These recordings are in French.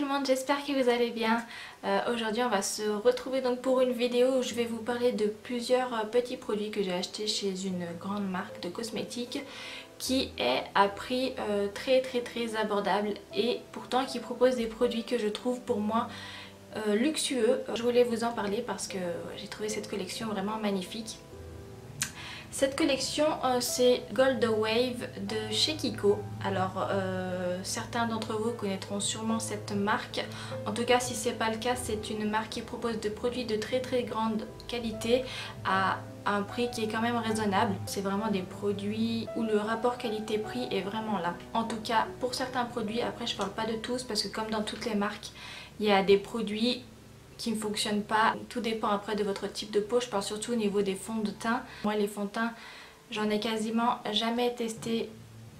le monde, j'espère que vous allez bien. Aujourd'hui on va se retrouver donc pour une vidéo où je vais vous parler de plusieurs petits produits que j'ai achetés chez une grande marque de cosmétiques qui est à prix très abordable et pourtant qui propose des produits que je trouve pour moi luxueux. Je voulais vous en parler parce que j'ai trouvé cette collection vraiment magnifique. Cette collection c'est Gold Wave de chez Kiko. Alors certains d'entre vous connaîtront sûrement cette marque. En tout cas si c'est pas le cas, c'est une marque qui propose des produits de très grande qualité à un prix qui est quand même raisonnable. C'est vraiment des produits où le rapport qualité-prix est vraiment là. En tout cas pour certains produits, après je parle pas de tous parce que comme dans toutes les marques, il y a des produits qui ne fonctionnent pas. Tout dépend après de votre type de peau. Je parle surtout au niveau des fonds de teint. Moi les fonds de teint, j'en ai quasiment jamais testé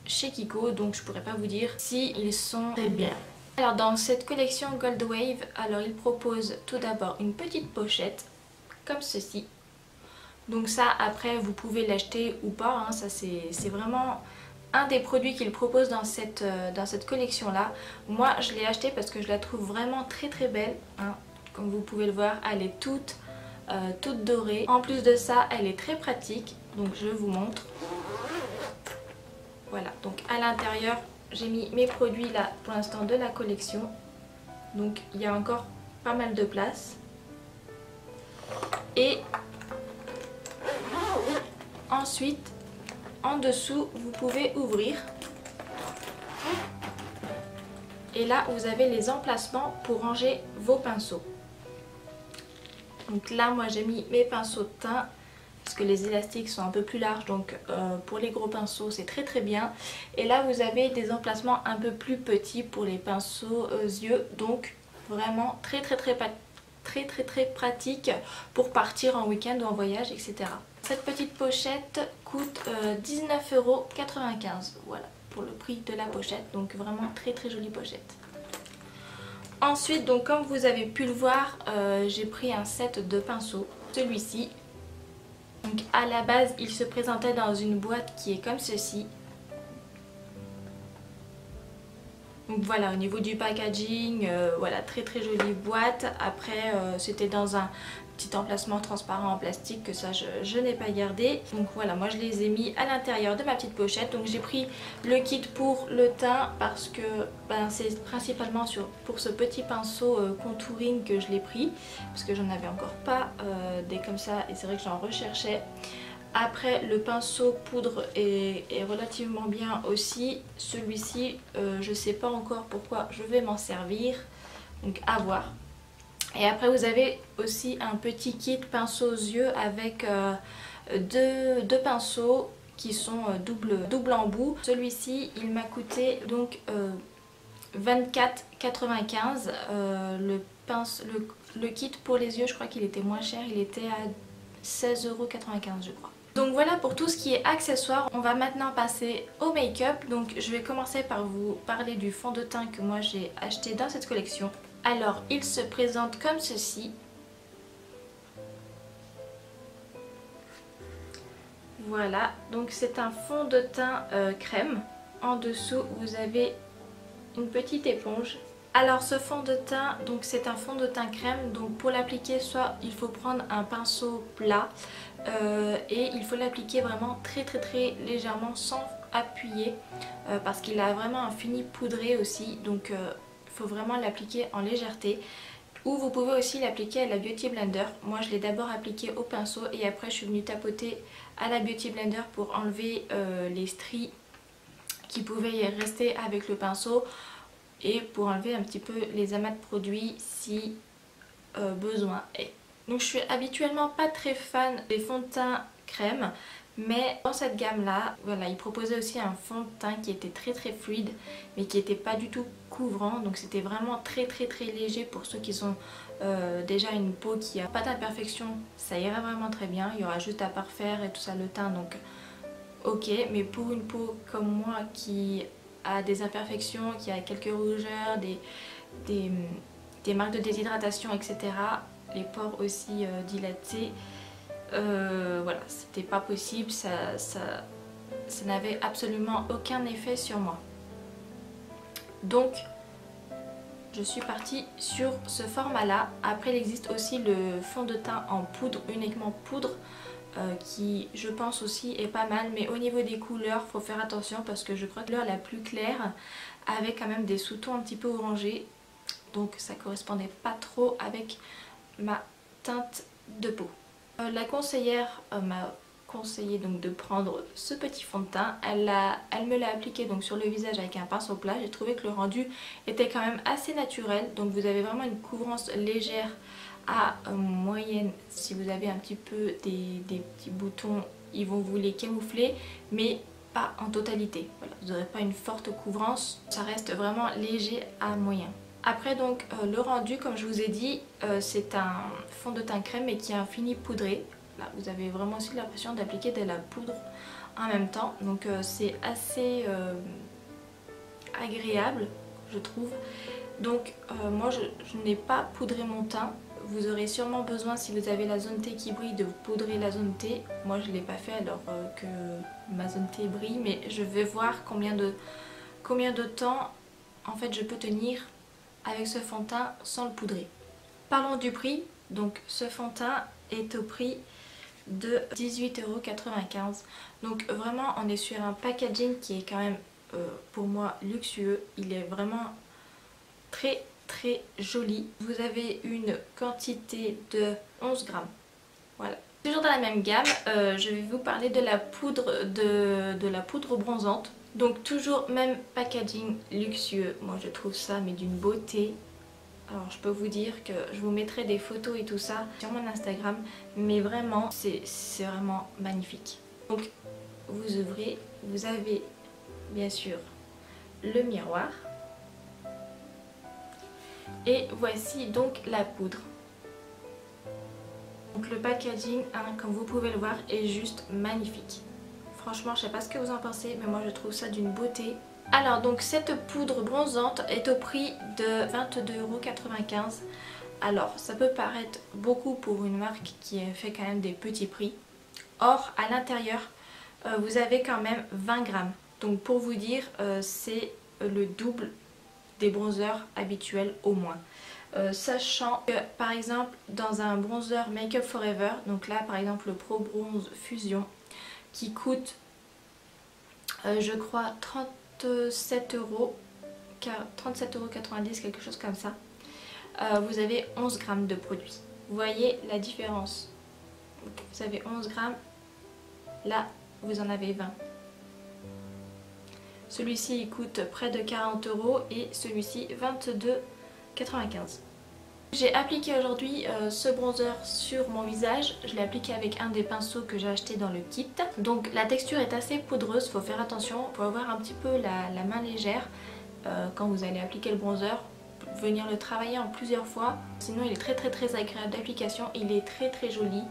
chez Kiko, donc je pourrais pas vous dire si ils sont très bien. Alors dans cette collection Gold Wave, alors ils proposent tout d'abord une petite pochette comme ceci. Donc ça après vous pouvez l'acheter ou pas, hein. Ça c'est vraiment un des produits qu'ils proposent dans cette collection là. Moi je l'ai acheté parce que je la trouve vraiment très belle, hein. Comme vous pouvez le voir, elle est toute dorée. En plus de ça, elle est très pratique. Donc je vous montre. Voilà, donc à l'intérieur, j'ai mis mes produits là pour l'instant de la collection. Donc il y a encore pas mal de place. Et ensuite, en dessous, vous pouvez ouvrir. Et là, vous avez les emplacements pour ranger vos pinceaux. Donc là moi j'ai mis mes pinceaux de teint parce que les élastiques sont un peu plus larges, donc pour les gros pinceaux c'est très bien. Et là vous avez des emplacements un peu plus petits pour les pinceaux yeux, donc vraiment très pratique pour partir en week-end ou en voyage, etc. Cette petite pochette coûte 19,95 €, voilà, pour le prix de la pochette, donc vraiment très jolie pochette. Ensuite, donc comme vous avez pu le voir, j'ai pris un set de pinceaux, celui-ci. Donc à la base, il se présentait dans une boîte qui est comme ceci. Donc voilà, au niveau du packaging, voilà, très jolie boîte. Après, c'était dans un petit emplacement transparent en plastique que ça je n'ai pas gardé. Donc voilà, moi je les ai mis à l'intérieur de ma petite pochette. Donc j'ai pris le kit pour le teint parce que c'est principalement pour ce petit pinceau contouring que je l'ai pris. Parce que j'en avais encore pas des comme ça et c'est vrai que j'en recherchais. Après le pinceau poudre est relativement bien aussi. Celui-ci je sais pas encore pourquoi je vais m'en servir, donc à voir. Et après vous avez aussi un petit kit pinceau aux yeux avec deux pinceaux qui sont double embout. Celui-ci il m'a coûté donc 24,95 €. Le kit pour les yeux, je crois qu'il était moins cher, il était à 16,95 € je crois. Donc voilà pour tout ce qui est accessoires. On va maintenant passer au make-up. Donc je vais commencer par vous parler du fond de teint que moi j'ai acheté dans cette collection. Alors il se présente comme ceci. Voilà, donc c'est un fond de teint crème. En dessous vous avez une petite éponge. Alors ce fond de teint, donc c'est un fond de teint crème, donc pour l'appliquer soit il faut prendre un pinceau plat et il faut l'appliquer vraiment très légèrement sans appuyer parce qu'il a vraiment un fini poudré aussi, donc il faut vraiment l'appliquer en légèreté. Ou vous pouvez aussi l'appliquer à la Beauty Blender. Moi je l'ai d'abord appliqué au pinceau et après je suis venue tapoter à la Beauty Blender pour enlever les stries qui pouvaient y rester avec le pinceau et pour enlever un petit peu les amas de produits si besoin est. Donc je suis habituellement pas très fan des fonds de teint crème, mais dans cette gamme là, voilà, ils proposaient aussi un fond de teint qui était très fluide mais qui n'était pas du tout couvrant, donc c'était vraiment très léger pour ceux qui ont déjà une peau qui a pas d'imperfection. Ça irait vraiment très bien, il y aura juste à parfaire et tout ça le teint, donc ok, mais pour une peau comme moi qui a des imperfections, qui a quelques rougeurs, des marques de déshydratation, etc. Les pores aussi dilatés. Voilà, c'était pas possible, ça n'avait absolument aucun effet sur moi. Donc je suis partie sur ce format là. Après il existe aussi le fond de teint en poudre, uniquement poudre, qui je pense aussi est pas mal, mais au niveau des couleurs faut faire attention parce que je crois que la couleur la plus claire avait quand même des sous-tons un petit peu orangés, donc ça correspondait pas trop avec ma teinte de peau. La conseillère m'a conseillé donc de prendre ce petit fond de teint. Elle me l'a appliqué donc sur le visage avec un pinceau plat. J'ai trouvé que le rendu était quand même assez naturel, donc vous avez vraiment une couvrance légère à moyenne. Si vous avez un petit peu des petits boutons, ils vont vous les camoufler, mais pas en totalité. Voilà, vous n'aurez pas une forte couvrance, ça reste vraiment léger à moyen. Après donc le rendu, comme je vous ai dit, c'est un fond de teint crème mais qui a un fini poudré. Là vous avez vraiment aussi l'impression d'appliquer de la poudre en même temps, donc c'est assez agréable je trouve. Donc moi je n'ai pas poudré mon teint. Vous aurez sûrement besoin, si vous avez la zone T qui brille, de poudrer la zone T. Moi je ne l'ai pas fait alors que ma zone T brille, mais je vais voir combien de temps en fait je peux tenir avec ce fond de teint sans le poudrer. Parlons du prix. Donc ce fond de teint est au prix de 18,95 €. Donc vraiment on est sur un packaging qui est quand même pour moi luxueux. Il est vraiment très joli. Vous avez une quantité de 11 grammes. Voilà. Toujours dans la même gamme, je vais vous parler de la poudre de la poudre bronzante. Donc toujours même packaging luxueux. Moi je trouve ça mais d'une beauté. Alors je peux vous dire que je vous mettrai des photos et tout ça sur mon Instagram, mais vraiment c'est vraiment magnifique. Donc vous ouvrez, vous avez bien sûr le miroir. Et voici donc la poudre. Donc le packaging, hein, comme vous pouvez le voir, est juste magnifique. Franchement, je sais pas ce que vous en pensez, mais moi je trouve ça d'une beauté. Alors donc cette poudre bronzante est au prix de 22,95 €. Alors ça peut paraître beaucoup pour une marque qui fait quand même des petits prix. Or à l'intérieur vous avez quand même 20 grammes. Donc pour vous dire c'est le double des bronzers habituels au moins. Sachant que par exemple dans un bronzer Make Up Forever, donc là par exemple le Pro Bronze Fusion qui coûte je crois 37 €, 37,90 €, quelque chose comme ça, vous avez 11 grammes de produit. Vous voyez la différence. Vous avez 11 grammes, là vous en avez 20. Celui-ci il coûte près de 40 € et celui-ci 22,95 €. J'ai appliqué aujourd'hui ce bronzer sur mon visage. Je l'ai appliqué avec un des pinceaux que j'ai acheté dans le kit. Donc la texture est assez poudreuse, il faut faire attention. Il faut avoir un petit peu la main légère quand vous allez appliquer le bronzer. Venir le travailler en plusieurs fois. Sinon il est très agréable d'application. Il est très joli.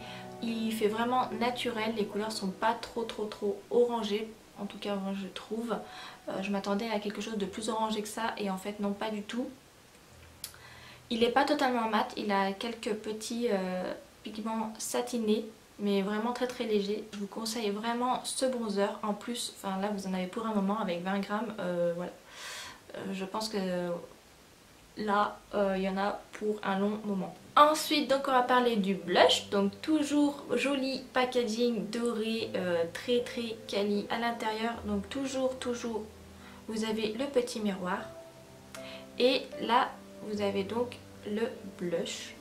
Il fait vraiment naturel. Les couleurs sont pas trop orangées. En tout cas moi je trouve. Je m'attendais à quelque chose de plus orangé que ça et en fait non, pas du tout. Il n'est pas totalement mat, il a quelques petits pigments satinés, mais vraiment très léger. Je vous conseille vraiment ce bronzer. En plus, enfin là vous en avez pour un moment avec 20 grammes, voilà. Je pense que là il y en a pour un long moment. Ensuite donc on va parler du blush. Donc toujours joli packaging doré, très quali à l'intérieur. Donc toujours vous avez le petit miroir. Et là vous avez donc le blush.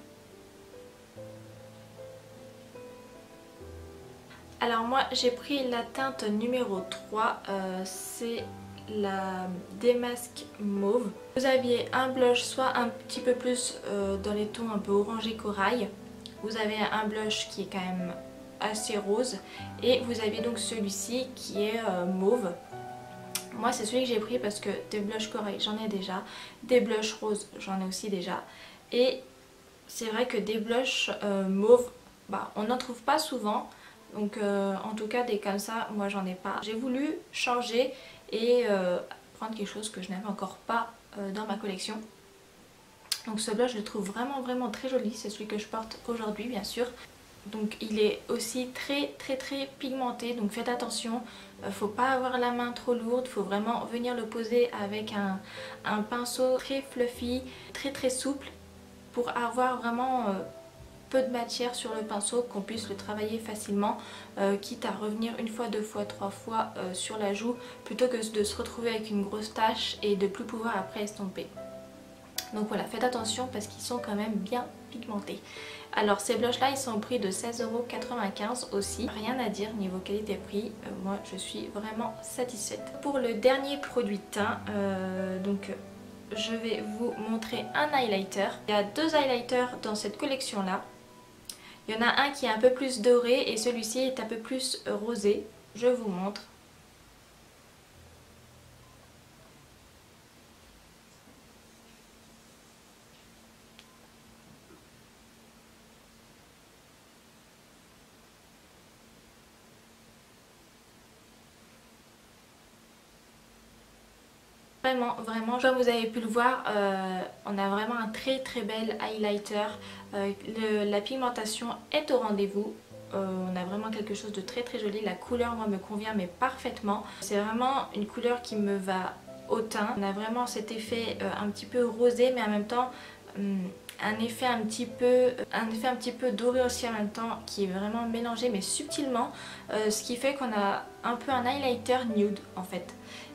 Alors moi j'ai pris la teinte numéro 3, c'est la Damask Mauve. Vous aviez un blush soit un petit peu plus dans les tons un peu orangé corail. Vous avez un blush qui est quand même assez rose. Et vous avez donc celui-ci qui est mauve. Moi c'est celui que j'ai pris parce que des blushs corail j'en ai déjà, des blushs roses j'en ai aussi déjà, et c'est vrai que des blushs mauve, bah, on n'en trouve pas souvent, donc en tout cas des comme ça moi j'en ai pas. J'ai voulu changer et prendre quelque chose que je n'avais encore pas dans ma collection. Donc ce blush je le trouve vraiment très joli, c'est celui que je porte aujourd'hui bien sûr. Donc il est aussi très pigmenté, donc faites attention. Faut pas avoir la main trop lourde, faut vraiment venir le poser avec un pinceau très fluffy, très souple, pour avoir vraiment peu de matière sur le pinceau, qu'on puisse le travailler facilement, quitte à revenir une fois, deux fois, trois fois sur la joue, plutôt que de se retrouver avec une grosse tache et de plus pouvoir après estomper. Donc voilà, faites attention parce qu'ils sont quand même bien pigmentés. Alors ces blushs là, ils sont au prix de 16,95 € aussi. Rien à dire niveau qualité-prix, moi je suis vraiment satisfaite. Pour le dernier produit teint, je vais vous montrer un highlighter. Il y a deux highlighters dans cette collection là. Il y en a un qui est un peu plus doré et celui-ci est un peu plus rosé. Je vous montre. Vraiment, comme vous avez pu le voir, on a vraiment un très bel highlighter. La pigmentation est au rendez-vous. On a vraiment quelque chose de très joli. La couleur, moi, me convient mais parfaitement. C'est vraiment une couleur qui me va au teint. On a vraiment cet effet un petit peu rosé, mais en même temps un effet un petit peu doré aussi en même temps, qui est vraiment mélangé mais subtilement, ce qui fait qu'on a un peu un highlighter nude en fait.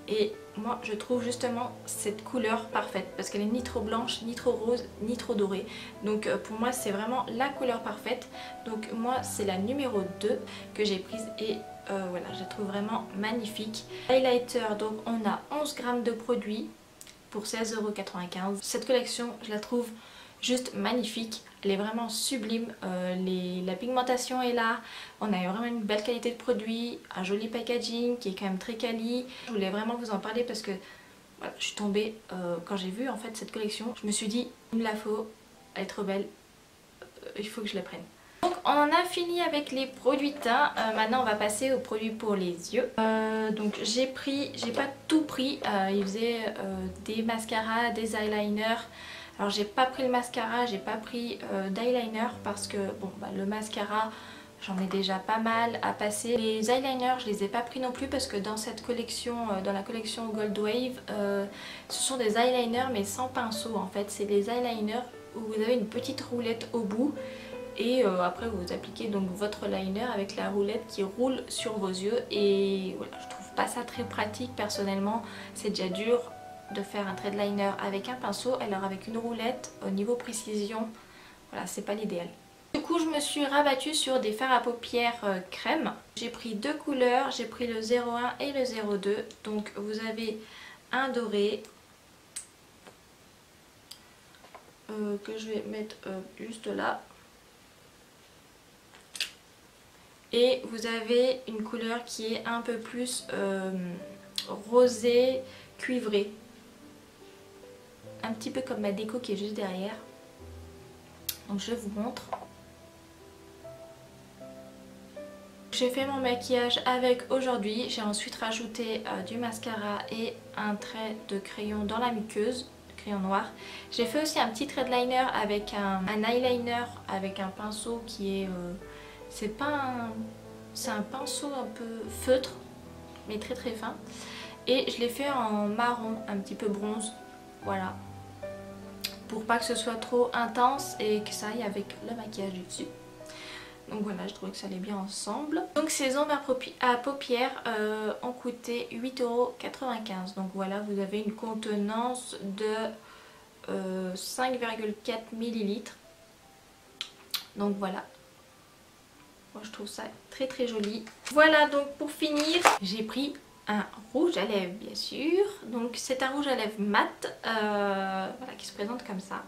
Et moi je trouve justement cette couleur parfaite parce qu'elle est ni trop blanche, ni trop rose, ni trop dorée. Donc pour moi c'est vraiment la couleur parfaite. Donc moi c'est la numéro 2 que j'ai prise et voilà, je la trouve vraiment magnifique. Highlighter, donc on a 11 grammes de produit pour 16,95 €. Cette collection je la trouve juste magnifique, elle est vraiment sublime, la pigmentation est là, on a vraiment une belle qualité de produit, un joli packaging qui est quand même très quali. Je voulais vraiment vous en parler parce que voilà, je suis tombée quand j'ai vu en fait cette collection, je me suis dit il me la faut, elle est trop belle, il faut que je la prenne. Donc on en a fini avec les produits teints, maintenant on va passer aux produits pour les yeux. Donc j'ai pas tout pris, il faisait des mascaras, des eyeliners. Alors j'ai pas pris le mascara, j'ai pas pris d'eyeliner parce que bon bah, le mascara j'en ai déjà pas mal à passer. Les eyeliners je les ai pas pris non plus parce que dans cette collection, dans la collection Gold Wave, ce sont des eyeliners mais sans pinceau en fait. C'est des eyeliners où vous avez une petite roulette au bout. Et après vous appliquez donc votre liner avec la roulette qui roule sur vos yeux. Et voilà, je trouve pas ça très pratique personnellement, c'est déjà dur de faire un trait de liner avec un pinceau, alors avec une roulette au niveau précision, voilà, c'est pas l'idéal. Du coup je me suis rabattue sur des fards à paupières crème. J'ai pris deux couleurs, j'ai pris le 01 et le 02. Donc vous avez un doré que je vais mettre juste là. Et vous avez une couleur qui est un peu plus rosée, cuivrée. Un petit peu comme ma déco qui est juste derrière. Donc je vous montre. J'ai fait mon maquillage avec aujourd'hui. J'ai ensuite rajouté du mascara et un trait de crayon dans la muqueuse, crayon noir. J'ai fait aussi un petit trait de liner avec un eyeliner avec un pinceau qui est... c'est un pinceau un peu feutre mais très fin. Et je l'ai fait en marron, un petit peu bronze. Voilà. Pour pas que ce soit trop intense et que ça aille avec le maquillage du dessus. Donc voilà, je trouvais que ça allait bien ensemble. Donc ces ombres à paupières ont coûté 8,95 €. Donc voilà, vous avez une contenance de 5,4 ml. Donc voilà. Moi je trouve ça très joli. Voilà, donc pour finir, j'ai pris un rouge à lèvres bien sûr. Donc c'est un rouge à lèvres mat, voilà, qui se présente comme ça.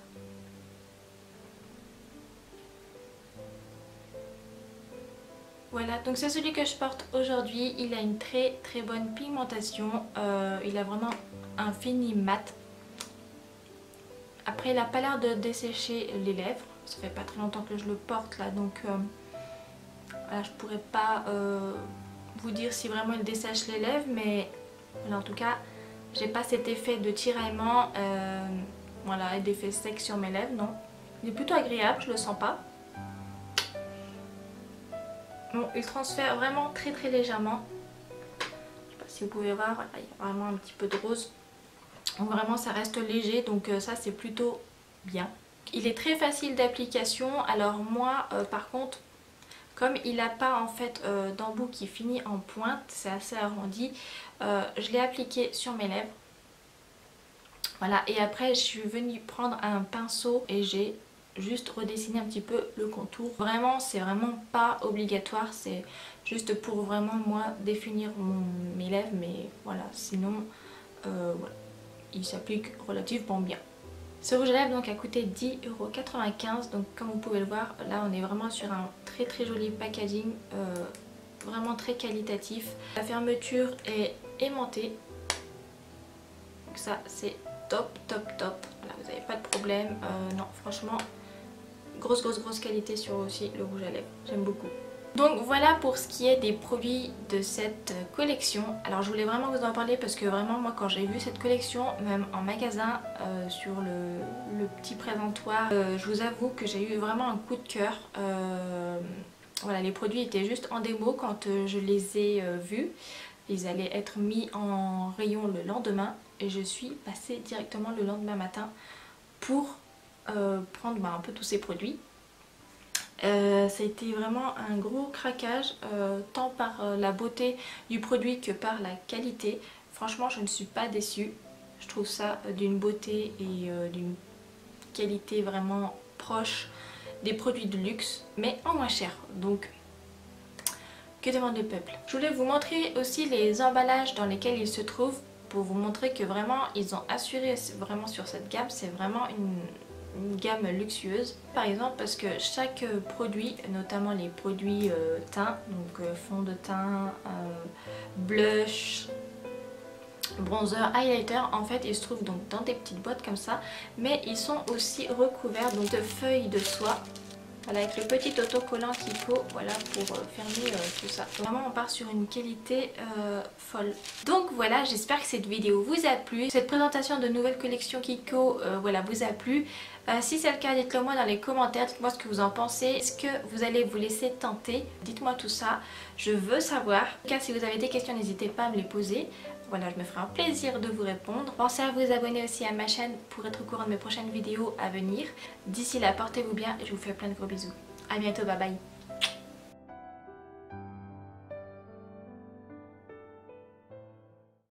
Voilà, donc c'est celui que je porte aujourd'hui. Il a une très bonne pigmentation. Il a vraiment un fini mat. Après il n'a pas l'air de dessécher les lèvres. Ça fait pas très longtemps que je le porte là, donc voilà, je pourrais pas vous dire si vraiment il dessèche les lèvres, mais voilà, en tout cas j'ai pas cet effet de tiraillement, voilà, et d'effet sec sur mes lèvres, non. Il est plutôt agréable, je le sens pas. Bon, il transfère vraiment très légèrement. Je sais pas si vous pouvez voir, voilà, il y a vraiment un petit peu de rose. Donc vraiment ça reste léger, donc ça c'est plutôt bien. Il est très facile d'application. Alors moi par contre, comme il n'a pas en fait d'embout qui finit en pointe, c'est assez arrondi, je l'ai appliqué sur mes lèvres. Voilà, et après je suis venue prendre un pinceau et j'ai juste redessiner un petit peu le contour. Vraiment, c'est vraiment pas obligatoire, c'est juste pour vraiment moi définir mes lèvres, mais voilà, sinon voilà, il s'applique relativement bien. Ce rouge à lèvres donc a coûté 10,95 €, donc comme vous pouvez le voir, là on est vraiment sur un très joli packaging, vraiment très qualitatif. La fermeture est aimantée, donc ça c'est top. Là, vous n'avez pas de problème, non franchement grosse qualité sur aussi le rouge à lèvres, j'aime beaucoup. Donc voilà pour ce qui est des produits de cette collection. Alors je voulais vraiment vous en parler parce que vraiment moi quand j'ai vu cette collection, même en magasin, sur le petit présentoir, je vous avoue que j'ai eu vraiment un coup de cœur. Voilà, les produits étaient juste en démo quand je les ai vus. Ils allaient être mis en rayon le lendemain et je suis passée directement le lendemain matin pour prendre un peu tous ces produits. Ça a été vraiment un gros craquage, tant par la beauté du produit que par la qualité. Franchement je ne suis pas déçue, je trouve ça d'une beauté et d'une qualité vraiment proche des produits de luxe, mais en moins cher, donc que demande le peuple. Je voulais vous montrer aussi les emballages dans lesquels ils se trouvent, pour vous montrer que vraiment ils ont assuré vraiment sur cette gamme, c'est vraiment une gamme luxueuse. Par exemple parce que chaque produit, notamment les produits teint, donc fond de teint, blush, bronzer, highlighter, en fait ils se trouvent donc dans des petites boîtes comme ça, mais ils sont aussi recouverts donc de feuilles de soie. Voilà, avec le petit autocollant Kiko, voilà, pour fermer tout ça. Vraiment on part sur une qualité folle. Donc voilà, j'espère que cette vidéo vous a plu. Cette présentation de nouvelle collection Kiko voilà, vous a plu. Si c'est le cas, dites-le moi dans les commentaires, dites-moi ce que vous en pensez. Est-ce que vous allez vous laisser tenter? Dites-moi tout ça, je veux savoir. En tout cas, si vous avez des questions, n'hésitez pas à me les poser. Voilà, je me ferai un plaisir de vous répondre. Pensez à vous abonner aussi à ma chaîne pour être au courant de mes prochaines vidéos à venir. D'ici là, portez-vous bien et je vous fais plein de gros bisous. A bientôt, bye bye.